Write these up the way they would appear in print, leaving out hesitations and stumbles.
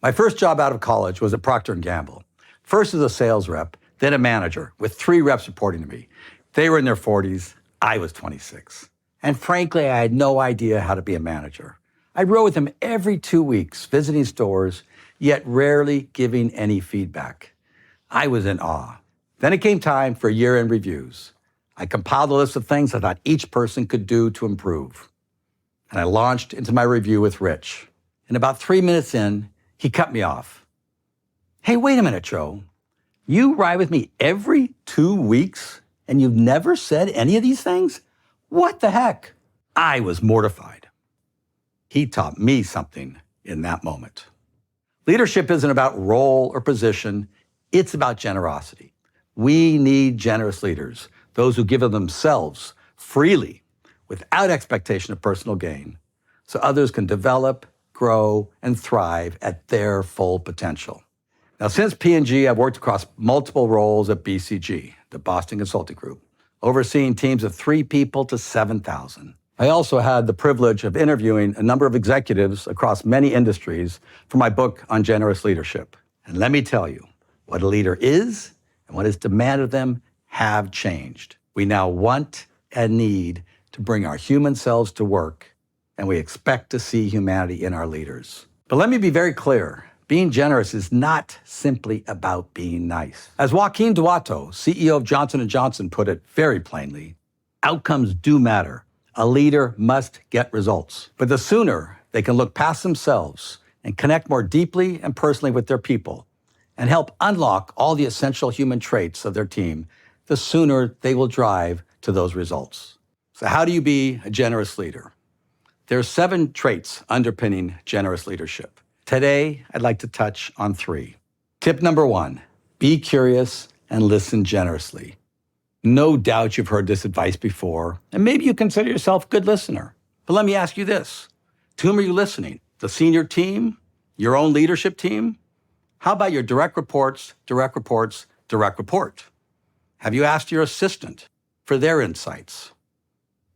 My first job out of college was at Procter & Gamble. First as a sales rep, then a manager, with 3 reps reporting to me. They were in their 40s, I was 26. And frankly, I had no idea how to be a manager. I rode with them every 2 weeks, visiting stores, yet rarely giving any feedback. I was in awe. Then it came time for year-end reviews. I compiled a list of things I thought each person could do to improve. And I launched into my review with Rich. And about 3 minutes in, he cut me off. Hey, wait a minute, Joe. You ride with me every 2 weeks and you've never said any of these things? What the heck? I was mortified. He taught me something in that moment. Leadership isn't about role or position. It's about generosity. We need generous leaders, those who give of themselves freely without expectation of personal gain, so others can develop, grow, and thrive at their full potential. Now, since P&G, I've worked across multiple roles at BCG, the Boston Consulting Group, overseeing teams of 3 people to 7,000. I also had the privilege of interviewing a number of executives across many industries for my book on generous leadership. And let me tell you, what a leader is and what is demanded of them have changed. We now want and need to bring our human selves to work, and we expect to see humanity in our leaders. But let me be very clear. Being generous is not simply about being nice. As Joaquin Duato, CEO of Johnson & Johnson, put it very plainly, outcomes do matter. A leader must get results. But the sooner they can look past themselves and connect more deeply and personally with their people and help unlock all the essential human traits of their team, the sooner they will drive to those results. So how do you be a generous leader? There are 7 traits underpinning generous leadership. Today, I'd like to touch on 3. Tip number 1, be curious and listen generously. No doubt you've heard this advice before, and maybe you consider yourself a good listener. But let me ask you this. To whom are you listening? The senior team? Your own leadership team? How about your direct reports, direct reports, direct report? Have you asked your assistant for their insights?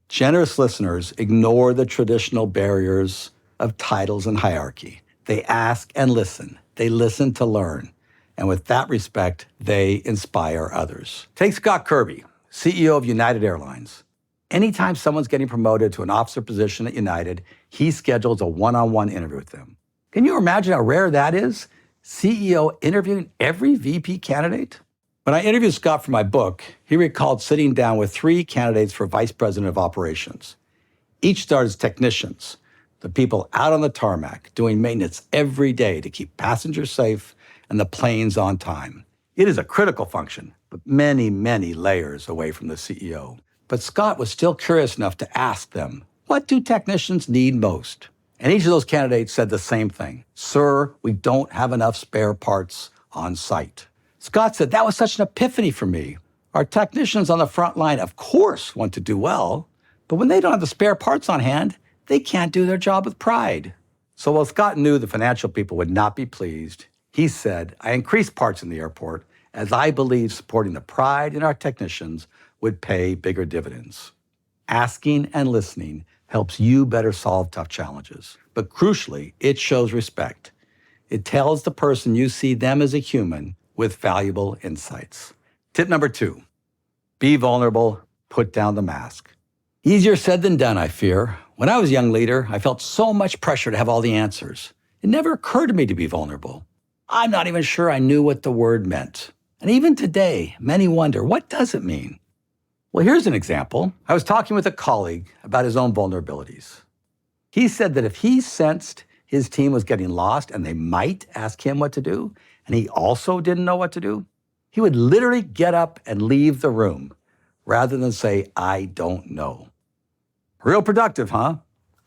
Generous listeners ignore the traditional barriers of titles and hierarchy. They ask and listen. They listen to learn. And with that respect, they inspire others. Take Scott Kirby, CEO of United Airlines. Anytime someone's getting promoted to an officer position at United, he schedules a one-on-one interview with them. Can you imagine how rare that is? CEO interviewing every VP candidate? When I interviewed Scott for my book, he recalled sitting down with 3 candidates for Vice President of Operations. Each started as technicians, the people out on the tarmac doing maintenance every day to keep passengers safe and the planes on time. It is a critical function, but many, many layers away from the CEO. But Scott was still curious enough to ask them, what do technicians need most? And each of those candidates said the same thing. Sir, we don't have enough spare parts on site. Scott said, that was such an epiphany for me. Our technicians on the front line, of course, want to do well, but when they don't have the spare parts on hand, they can't do their job with pride. So while Scott knew the financial people would not be pleased, he said, I increased parts in the airport as I believe supporting the pride in our technicians would pay bigger dividends. Asking and listening helps you better solve tough challenges. But crucially, it shows respect. It tells the person you see them as a human with valuable insights. Tip number 2, be vulnerable, put down the mask. Easier said than done, I fear. When I was a young leader, I felt so much pressure to have all the answers. It never occurred to me to be vulnerable. I'm not even sure I knew what the word meant. And even today, many wonder, what does it mean? Well, here's an example. I was talking with a colleague about his own vulnerabilities. He said that if he sensed his team was getting lost and they might ask him what to do, and he also didn't know what to do, he would literally get up and leave the room rather than say, I don't know. Real productive, huh?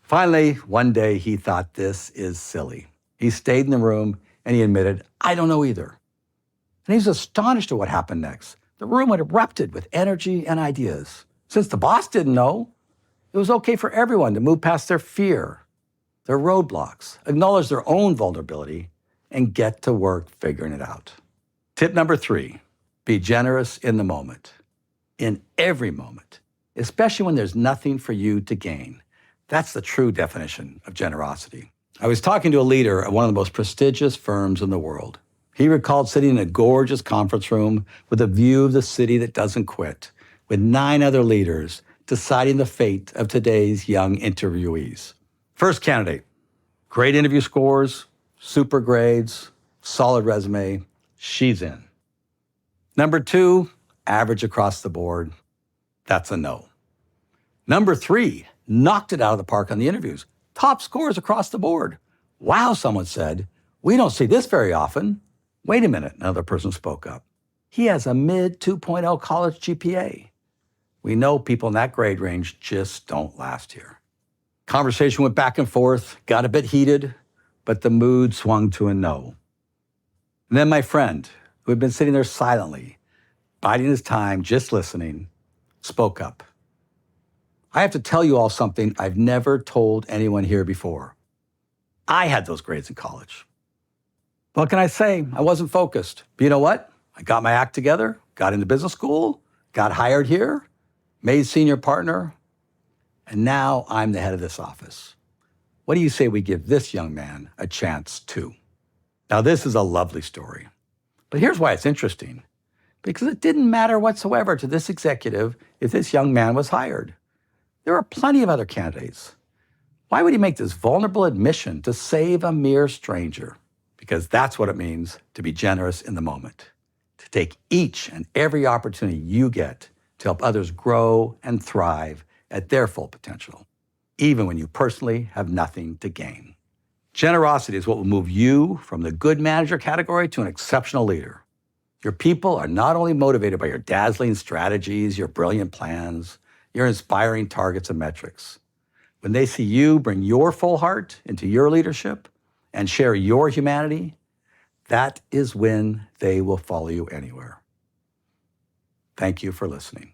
Finally, one day he thought, this is silly. He stayed in the room and he admitted, I don't know either. And he was astonished at what happened next. The room had erupted with energy and ideas. Since the boss didn't know, it was okay for everyone to move past their fear, their roadblocks, acknowledge their own vulnerability, and get to work figuring it out. Tip number 3, be generous in the moment. In every moment, especially when there's nothing for you to gain. That's the true definition of generosity. I was talking to a leader at one of the most prestigious firms in the world. He recalled sitting in a gorgeous conference room with a view of the city that doesn't quit, with 9 other leaders deciding the fate of today's young interviewees. First candidate, great interview scores, super grades, solid resume, she's in. Number 2, average across the board, that's a no. Number 3, knocked it out of the park on the interviews, top scores across the board. Wow, someone said, we don't see this very often. Wait a minute, another person spoke up. He has a mid 2.0 college GPA. We know people in that grade range just don't last here. Conversation went back and forth, got a bit heated, but the mood swung to a no. And then my friend, who had been sitting there silently, biding his time, just listening, spoke up. I have to tell you all something I've never told anyone here before. I had those grades in college. What can I say? I wasn't focused. But you know what? I got my act together, got into business school, got hired here, made senior partner, and now I'm the head of this office. What do you say we give this young man a chance too? Now, this is a lovely story, but here's why it's interesting. Because it didn't matter whatsoever to this executive if this young man was hired. There are plenty of other candidates. Why would he make this vulnerable admission to save a mere stranger? Because that's what it means to be generous in the moment, to take each and every opportunity you get to help others grow and thrive at their full potential, even when you personally have nothing to gain. Generosity is what will move you from the good manager category to an exceptional leader. Your people are not only motivated by your dazzling strategies, your brilliant plans, your inspiring targets and metrics. When they see you bring your full heart into your leadership and share your humanity, that is when they will follow you anywhere. Thank you for listening.